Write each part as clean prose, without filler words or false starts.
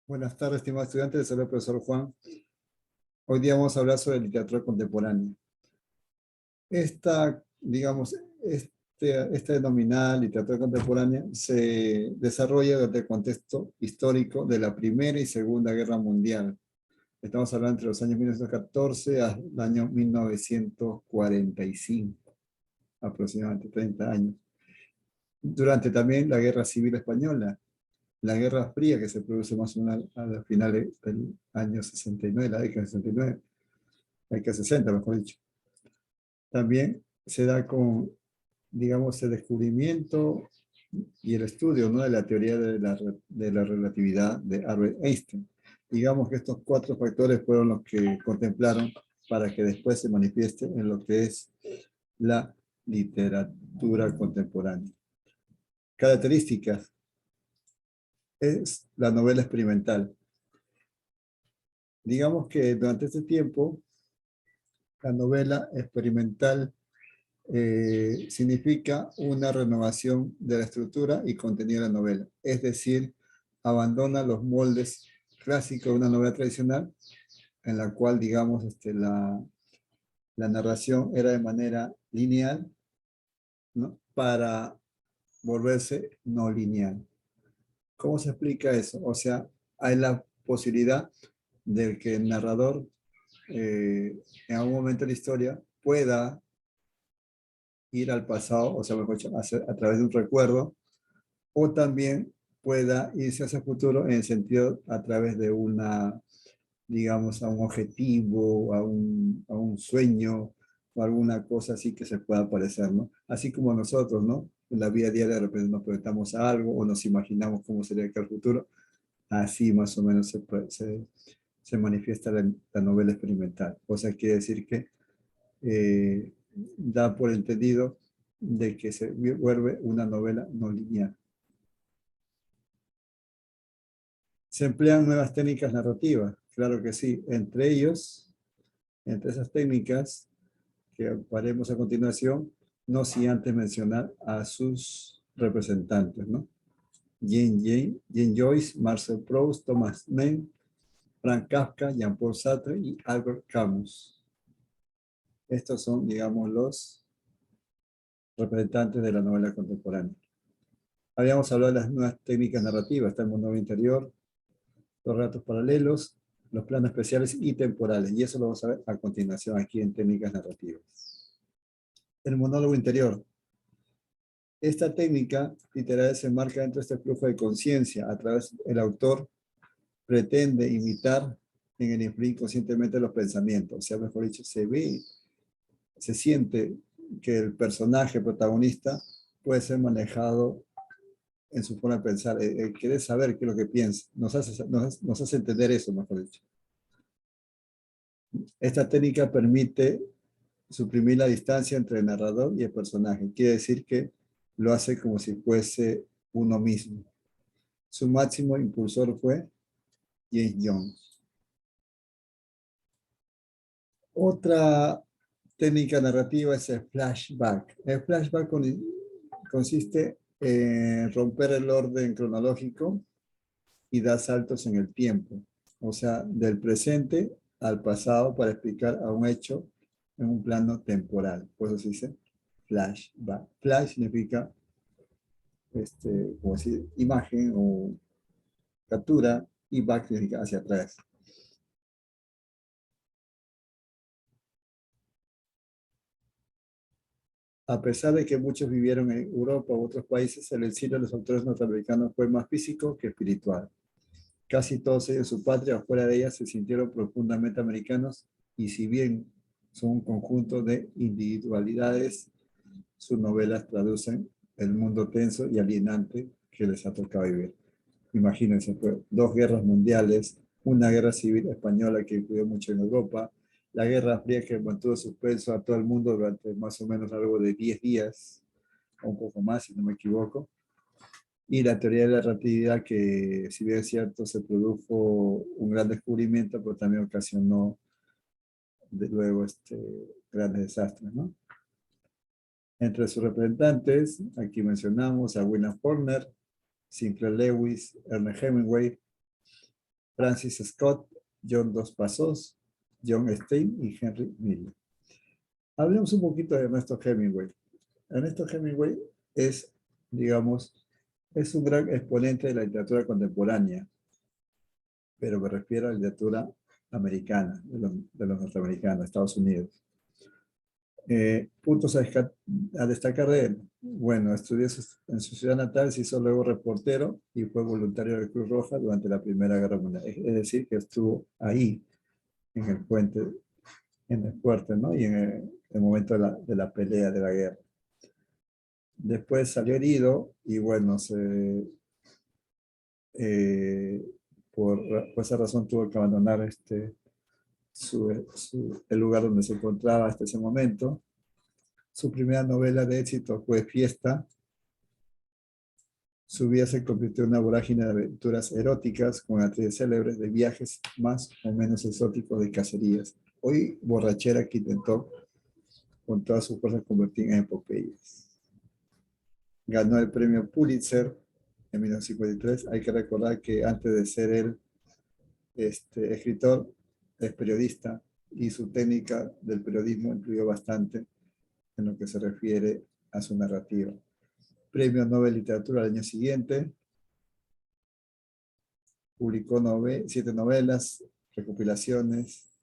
Buenas tardes, estimados estudiantes. Soy el profesor Juan. Hoy día vamos a hablar sobre literatura contemporánea. Esta denominada literatura contemporánea se desarrolla desde el contexto histórico de la Primera y Segunda Guerra Mundial. Estamos hablando entre los años 1914 hasta el año 1945, aproximadamente 30 años. Durante también la Guerra Civil Española, la Guerra Fría que se produce más o menos a los finales del año 69, la década de 69, la década 60, mejor dicho. También se da con, digamos, el descubrimiento y el estudio, ¿no?, de la teoría de la relatividad de Albert Einstein. Digamos que estos cuatro factores fueron los que contemplaron para que después se manifieste en lo que es la literatura contemporánea. Características: es la novela experimental. Digamos que durante este tiempo, la novela experimental significa una renovación de la estructura y contenido de la novela. Es decir, abandona los moldes clásicos de una novela tradicional, en la cual, digamos, la narración era de manera lineal, ¿no?, para volverse no lineal. ¿Cómo se explica eso? O sea, hay la posibilidad de que el narrador en algún momento de la historia pueda ir al pasado, o sea, mejor dicho, a través de un recuerdo, o también pueda irse hacia el futuro en el sentido a través de una, digamos, a un objetivo, a un sueño, o alguna cosa así que se pueda parecer, ¿no? Así como nosotros, ¿no? En la vida diaria de repente nos proyectamos a algo o nos imaginamos cómo sería el futuro. Así más o menos se manifiesta la novela experimental. O sea, quiere decir que da por entendido de que se vuelve una novela no lineal. Se emplean nuevas técnicas narrativas, claro que sí. Entre esas técnicas que haremos a continuación, no sin antes mencionar a sus representantes, ¿no? Jane Joyce, Marcel Proust, Thomas Mann, Franz Kafka, Jean-Paul Sartre y Albert Camus. Estos son, digamos, los representantes de la novela contemporánea. Habíamos hablado de las nuevas técnicas narrativas: está el monólogo interior, los relatos paralelos, los planos especiales y temporales, y eso lo vamos a ver a continuación aquí en técnicas narrativas. El monólogo interior. Esta técnica literal se enmarca dentro de este flujo de conciencia. A través del autor pretende imitar en el inconscientemente los pensamientos, o sea, mejor dicho, se siente que el personaje protagonista puede ser manejado en su forma de pensar. Quiere saber qué es lo que piensa. Nos hace entender eso, mejor dicho. Esta técnica permite suprimir la distancia entre el narrador y el personaje. Quiere decir que lo hace como si fuese uno mismo. Su máximo impulsor fue James Jones. Otra técnica narrativa es el flashback. El flashback consiste en romper el orden cronológico y dar saltos en el tiempo, o sea, del presente al pasado para explicar a un hecho en un plano temporal. Por eso se dice flashback. Flash significa, como decir, imagen o captura, y back significa hacia atrás. A pesar de que muchos vivieron en Europa u otros países, el exilio de los autores norteamericanos fue más físico que espiritual. Casi todos ellos, su patria o fuera de ella, se sintieron profundamente americanos, y si bien son un conjunto de individualidades, sus novelas traducen el mundo tenso y alienante que les ha tocado vivir. Imagínense, pues, 2 guerras mundiales, una guerra civil española que influyó mucho en Europa, la Guerra Fría que mantuvo suspenso a todo el mundo durante más o menos algo de 10 días, o un poco más, si no me equivoco, y la teoría de la relatividad que, si bien es cierto, se produjo un gran descubrimiento, pero también ocasionó luego grandes desastres, ¿no? Entre sus representantes, aquí mencionamos a William Faulkner, Sinclair Lewis, Ernest Hemingway, Francis Scott, John Dos Passos, John Stein y Henry Miller. Hablemos un poquito de Ernesto Hemingway. Ernesto Hemingway es, digamos, es un gran exponente de la literatura contemporánea, pero me refiero a la literatura americana, de los norteamericanos, Estados Unidos. Puntos a destacar de él. Bueno, estudió en su ciudad natal, se hizo luego reportero y fue voluntario de Cruz Roja durante la Primera Guerra Mundial. Es decir, que estuvo ahí, en el puente, en el fuerte, ¿no? Y en el momento de la pelea, de la guerra. Después salió herido y bueno, por esa razón tuvo que abandonar el lugar donde se encontraba hasta ese momento. Su primera novela de éxito fue Fiesta. Su vida se convirtió en una vorágine de aventuras eróticas con actrices célebres de viajes más o menos exóticos de cacerías. Hoy borrachera que intentó con todas sus fuerzas convertir en epopeyas. Ganó el premio Pulitzer en 1953. Hay que recordar que antes de ser él escritor, es periodista y su técnica del periodismo influyó bastante en lo que se refiere a su narrativa. Premio Nobel de Literatura al año siguiente. Publicó 7 novelas, recopilaciones,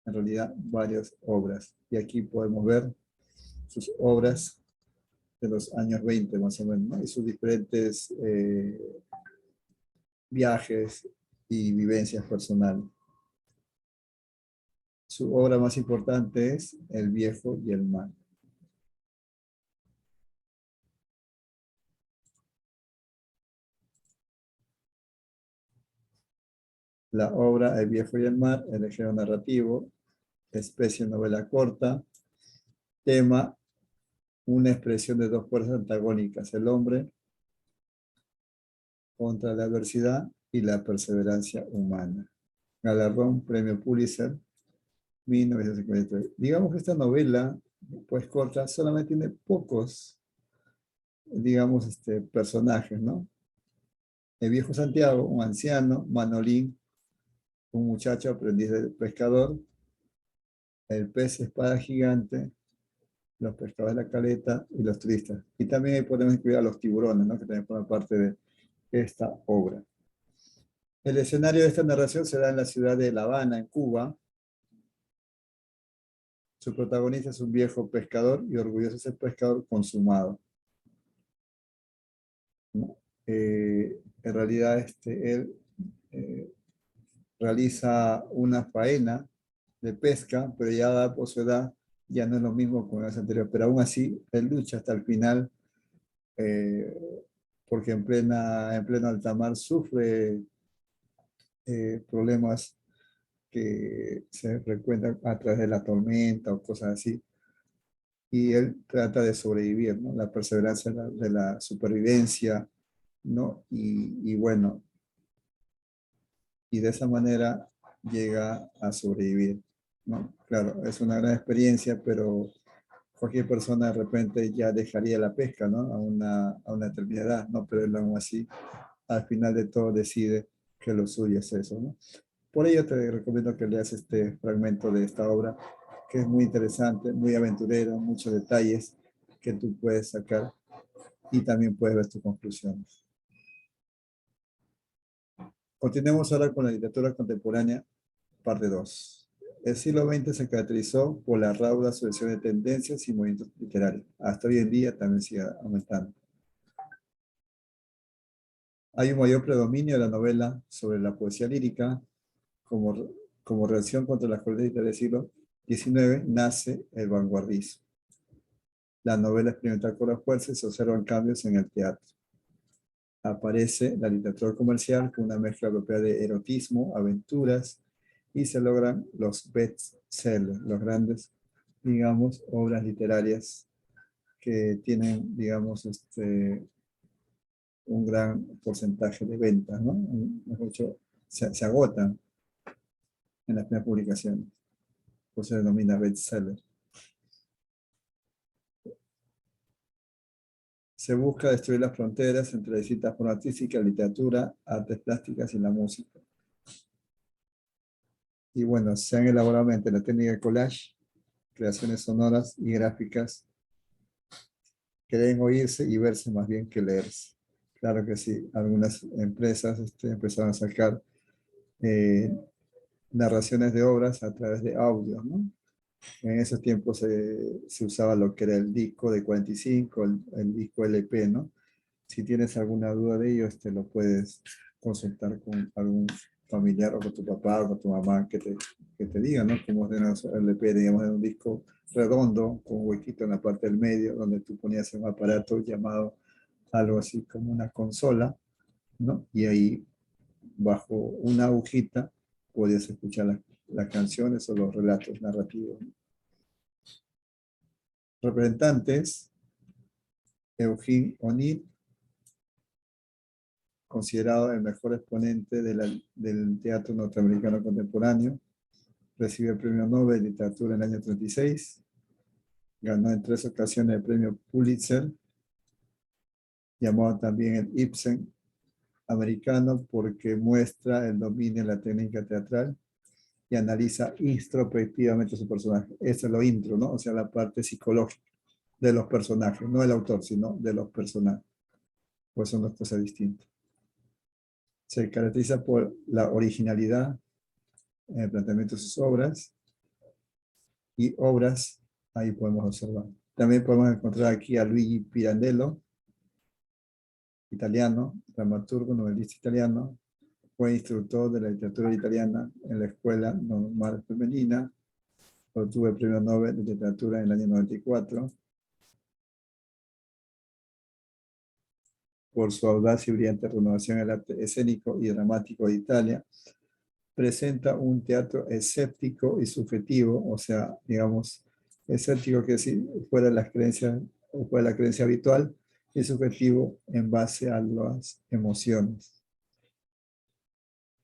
en realidad varias obras. Y aquí podemos ver sus obras de los años 20 más o menos, ¿no? Y sus diferentes viajes y vivencias personales. Su obra más importante es El viejo y el mar. La obra El viejo y el mar, el género narrativo, especie novela corta, tema, una expresión de dos fuerzas antagónicas, el hombre contra la adversidad y la perseverancia humana. Galardón, Premio Pulitzer, 1953. Digamos que esta novela, pues corta, solamente tiene pocos, digamos, personajes, ¿no? El viejo Santiago, un anciano, Manolín, un muchacho aprendiz de pescador, el pez espada gigante, los pescadores de la caleta y los turistas. Y también ahí podemos incluir a los tiburones, ¿no? Que también forman parte de esta obra. El escenario de esta narración se da en la ciudad de La Habana, en Cuba. Su protagonista es un viejo pescador y orgulloso de ser pescador consumado, ¿no? En realidad, él realiza una faena de pesca, pero ya por su edad ya no es lo mismo con el anterior. Pero aún así, él lucha hasta el final, eh, porque en pleno alta mar sufre problemas que se recuentan a través de la tormenta o cosas así. Y él trata de sobrevivir, ¿no? La perseverancia de la supervivencia, ¿no? Y bueno, y de esa manera llega a sobrevivir, ¿no? Claro, es una gran experiencia, pero cualquier persona de repente ya dejaría la pesca, ¿no? A una determinada edad, ¿no? Pero él aún así, al final de todo, decide que lo suyo es eso, ¿no? Por ello te recomiendo que leas este fragmento de esta obra, que es muy interesante, muy aventurero, muchos detalles que tú puedes sacar y también puedes ver tus conclusiones. Continuemos ahora con la literatura contemporánea, parte 2. El siglo XX se caracterizó por la rauda sucesión de tendencias y movimientos literarios. Hasta hoy en día también sigue aumentando. Hay un mayor predominio de la novela sobre la poesía lírica. Como reacción contra la escuela del siglo XIX nace el vanguardismo. La novela experimental con la fuerza y se observan cambios en el teatro. Aparece la literatura comercial con una mezcla europea de erotismo, aventuras, y se logran los bestsellers, los grandes, digamos, obras literarias que tienen, digamos, un gran porcentaje de ventas, ¿no? Mucho, se agotan en las primeras publicaciones, por eso se denomina bestseller. Se busca destruir las fronteras entre distintas formas artísticas, literatura, artes plásticas y la música. Y bueno, se han elaborado mediante la técnica de collage, creaciones sonoras y gráficas que deben oírse y verse más bien que leerse. Claro que sí, algunas empresas empezaron a sacar eh, narraciones de obras a través de audio, ¿no? En esos tiempos se usaba lo que era el disco de 45, el disco LP, ¿no? Si tienes alguna duda de ello, lo puedes consultar con algún familiar o con tu papá o con tu mamá que te diga, ¿no? Cómo es el LP, digamos, de un disco redondo con un huequito en la parte del medio donde tú ponías un aparato llamado algo así como una consola, ¿no? Y ahí bajo una agujita podías escuchar las canciones o los relatos narrativos, ¿no? Representantes: Eugene O'Neill, considerado el mejor exponente del teatro norteamericano contemporáneo. Recibió el Premio Nobel de Literatura en el año 36. Ganó en 3 ocasiones el Premio Pulitzer, llamado también el Ibsen americano, porque muestra el dominio en la técnica teatral y analiza introspectivamente su personaje. Eso es lo intro, ¿no? O sea, la parte psicológica de los personajes, no el autor, sino de los personajes. Pues son dos cosas distintas. Se caracteriza por la originalidad en el planteamiento de sus obras y obras, ahí podemos observar. También podemos encontrar aquí a Luigi Pirandello, italiano, dramaturgo, novelista italiano. Fue instructor de la literatura italiana en la Escuela Normal Femenina. Obtuvo el Premio Nobel de Literatura en el año 94 por su audaz y brillante renovación del arte escénico y dramático de Italia. Presenta un teatro escéptico y subjetivo, o sea, digamos, escéptico que si fuera de las creencias o fuera de la creencia habitual, y subjetivo en base a las emociones.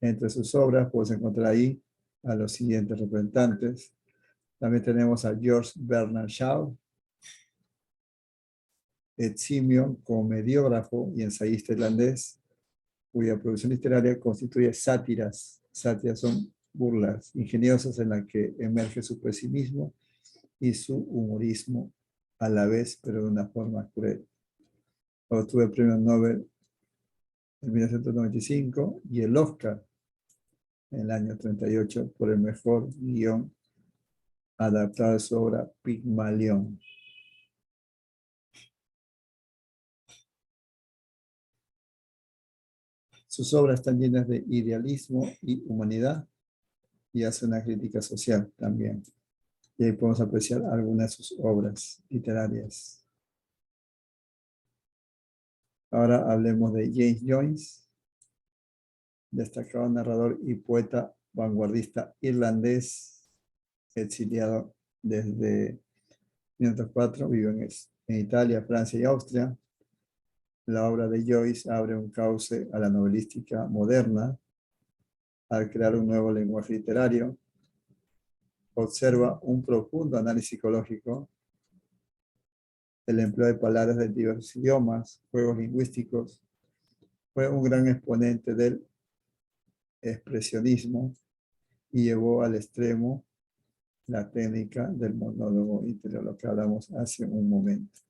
Entre sus obras puedes encontrar ahí a los siguientes representantes. También tenemos a George Bernard Shaw, eximio comediógrafo y ensayista irlandés, cuya producción literaria constituye sátiras. Sátiras son burlas ingeniosas en las que emerge su pesimismo y su humorismo a la vez, pero de una forma cruel. Obtuvo el Premio Nobel en 1995 y el Oscar en el año 38 por el mejor guión adaptado de su obra Pigmalión. Sus obras están llenas de idealismo y humanidad y hace una crítica social también. Y ahí podemos apreciar algunas de sus obras literarias. Ahora hablemos de James Joyce, destacado narrador y poeta vanguardista irlandés, exiliado desde 1904, vivió en Italia, Francia y Austria. La obra de Joyce abre un cauce a la novelística moderna al crear un nuevo lenguaje literario. Observa un profundo análisis psicológico, el empleo de palabras de diversos idiomas, juegos lingüísticos. Fue un gran exponente del expresionismo y llevó al extremo la técnica del monólogo interior, lo que hablamos hace un momento.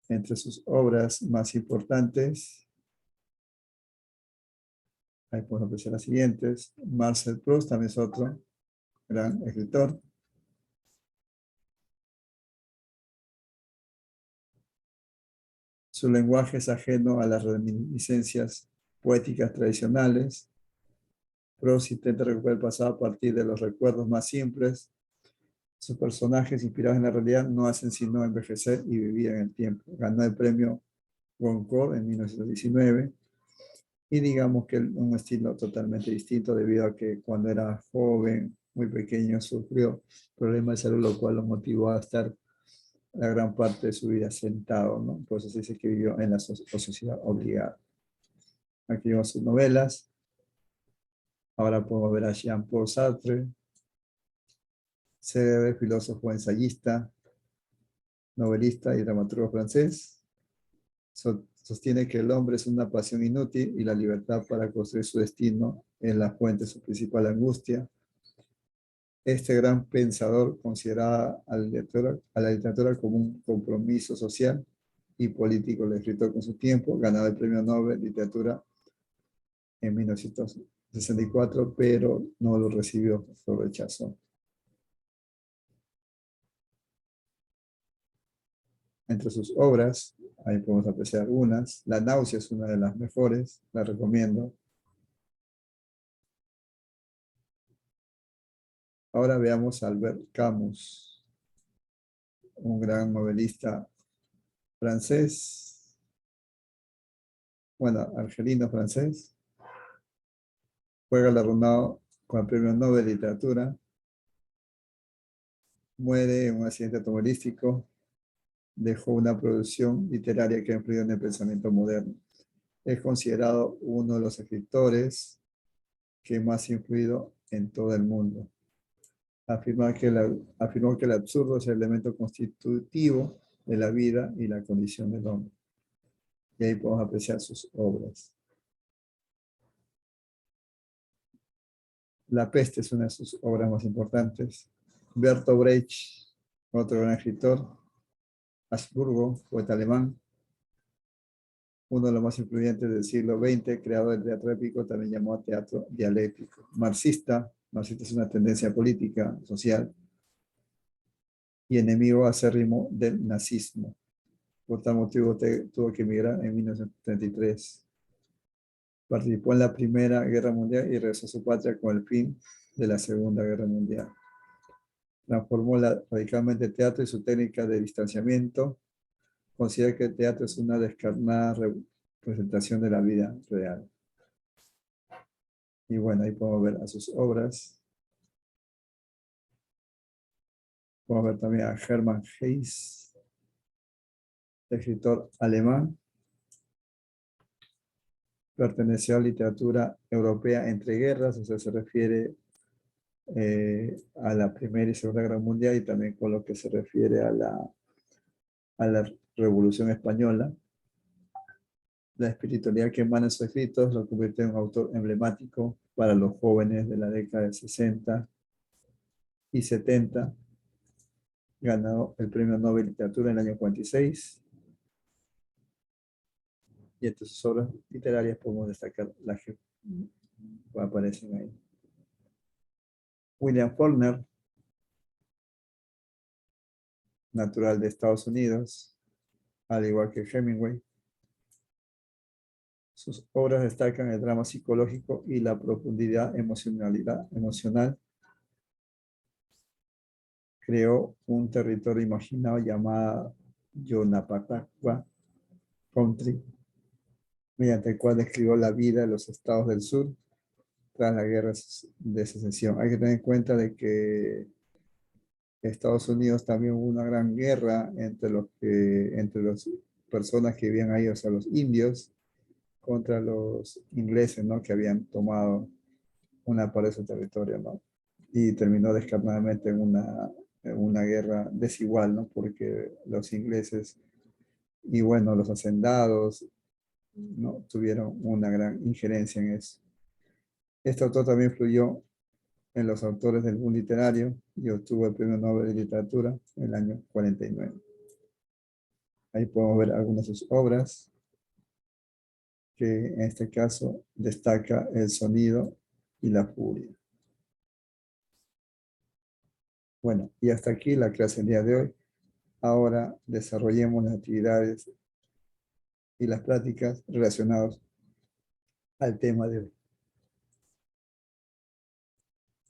Entre sus obras más importantes, ahí podemos apreciar las siguientes. Marcel Proust también es otro gran escritor. Su lenguaje es ajeno a las reminiscencias poéticas tradicionales. Proust intenta recuperar el pasado a partir de los recuerdos más simples. Sus personajes inspirados en la realidad no hacen sino envejecer y vivir en el tiempo. Ganó el premio Goncourt en 1919 y digamos que un estilo totalmente distinto debido a que cuando era joven, muy pequeño, sufrió problemas de salud, lo cual lo motivó a estar la gran parte de su vida sentado, ¿no? Por eso se dice que vivió en la sociedad obligada. Aquí vemos sus novelas. Ahora podemos ver a Jean-Paul Sartre, célebre filósofo, ensayista, novelista y dramaturgo francés. Sostiene que el hombre es una pasión inútil y la libertad para construir su destino es la fuente de su principal angustia. Este gran pensador consideraba a la literatura como un compromiso social y político. El escritor con su tiempo, ganaba el Premio Nobel de Literatura en 1964, pero no lo recibió, lo rechazó. Entre sus obras, ahí podemos apreciar algunas. La náusea es una de las mejores, la recomiendo. Ahora veamos a Albert Camus, un gran novelista francés, bueno, argelino francés. Fue galardonado con el Premio Nobel de Literatura. Muere en un accidente automovilístico. Dejó una producción literaria que ha influido en el pensamiento moderno. Es considerado uno de los escritores que más ha influido en todo el mundo. Afirmó que el absurdo es el elemento constitutivo de la vida y la condición del hombre. Y ahí podemos apreciar sus obras. La peste es una de sus obras más importantes. Bertolt Brecht, otro gran escritor. Habsburgo, poeta alemán, uno de los más influyentes del siglo XX, creador del teatro épico, también llamado teatro dialéctico. Marxista es una tendencia política, social, y enemigo acérrimo del nazismo. Por tal motivo tuvo que emigrar en 1933. Participó en la Primera Guerra Mundial y regresó a su patria con el fin de la Segunda Guerra Mundial. Transformó radicalmente el teatro y su técnica de distanciamiento. Considera que el teatro es una descarnada representación de la vida real. Y bueno, ahí podemos ver a sus obras. Podemos ver también a Hermann Hesse, escritor alemán. Perteneció a la literatura europea entre guerras, o sea, se refiere a la Primera y Segunda Guerra Mundial y también con lo que se refiere a la Revolución Española. La espiritualidad que emana en sus escritos lo convirtió en un autor emblemático para los jóvenes de la década de 60 y 70. Ganó el Premio Nobel de Literatura en el año 46. Y entre sus obras literarias podemos destacar las que aparecen ahí. William Faulkner, natural de Estados Unidos, al igual que Hemingway. Sus obras destacan el drama psicológico y la profundidad emocional. Creó un territorio imaginado llamado Yonapatagua Country, mediante el cual describió la vida de los estados del sur tras la guerra de secesión. Hay que tener en cuenta de que Estados Unidos también hubo una gran guerra entre las personas que vivían ahí, o sea, los indios, contra los ingleses, ¿no? Que habían tomado una parte de su territorio, ¿no? Y terminó descarnadamente en una guerra desigual, ¿no? Porque los ingleses y bueno, los hacendados, ¿no? Tuvieron una gran injerencia en eso. Este autor también influyó en los autores del boom literario y obtuvo el Premio Nobel de Literatura en el año 49. Ahí podemos ver algunas de sus obras, que en este caso destaca El sonido y la furia. Bueno, y hasta aquí la clase del día de hoy. Ahora desarrollemos las actividades y las prácticas relacionadas al tema de hoy.